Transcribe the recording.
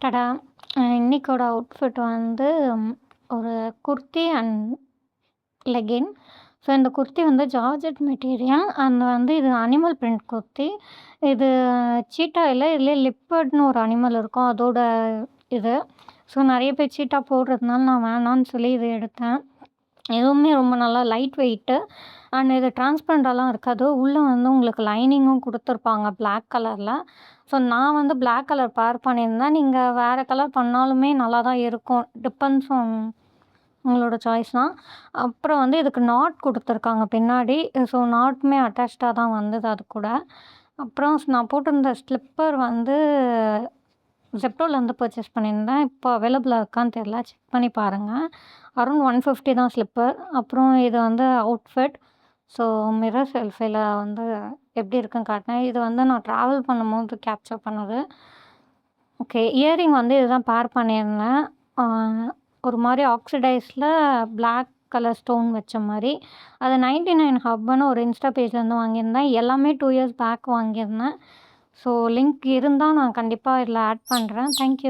டடா! இன்னைக்கோட அவுட்ஃபிட் வந்து ஒரு குர்த்தி அண்ட் லெகின். ஸோ இந்த குர்த்தி வந்து ஜார்ஜெட் மெட்டீரியல் அண்ட் வந்து இது அனிமல் பிரிண்ட் குர்த்தி. இது சீட்டா இல்ல. இதுலயே லிப்பர்ட்ன்னு ஒரு அனிமல் இருக்கும். அதோட இது. ஸோ நெறைய பேர் சீட்டா போடுறதுனால நான் வேணான்னு சொல்லி இத எடுத்தேன். இதுவுமே ரொம்ப நல்லா லைட் வெயிட்டு அண்ட் இது டிரான்ஸ்பரண்டாலாம் இருக்காது. உள்ள வந்து உங்களுக்கு லைனிங்கும் குடுத்துருப்பாங்க பிளாக் கலர்ல. ஸோ நான் வந்து பிளாக் கலர் பேர் பண்ணியிருந்தேன். நீங்க வேற கலர் பண்ணாலுமே நல்லா தான் இருக்கும். டிபெண்ட்ஸ் ஆன் உங்களோட சாய்ஸ் தான். அப்புறம் வந்து இதுக்கு நாட் குடுத்துருக்காங்க பின்னாடி. ஸோ நாட்டுமே அட்டாச்டா தான் வந்தது அது கூட. அப்புறம் நான் போட்டிருந்த ஸ்லிப்பர் வந்து ஜெப்டோலேருந்து பர்ச்சேஸ் பண்ணியிருந்தேன். இப்போ அவைலபிளா இருக்கான்னு தெரியல. செக் பண்ணி பாருங்க. அரௌண்ட் 150 தான் ஸ்லிப்பர். அப்புறம் இது வந்து அவுட்ஃபிட். ஸோ மிரர் செல்ஃபில வந்து எப்படி இருக்குன்னு காட்டினேன். இது வந்து நான் ட்ராவல் பண்ணும்போது கேப்சர் பண்ணது. ஓகே. இயரிங் வந்து இதுதான் பேர் பண்ணியிருந்தேன். ஆ ஒரு மாரி ஆக்ஸிடைஸ்ல பிளாக் கலர் ஸ்டோன் வச்ச மாரி. அது 99 ஹப்ன்னு ஒரு இன்ஸ்டா பேஜ்லேருந்து வாங்கியிருந்தேன். எல்லாமே 2 இயர்ஸ் பேக் வாங்கியிருந்தேன். ஸோ லிங்க் இருந்தா நான் கண்டிப்பா இதில ஆட் பண்றேன். Thank you.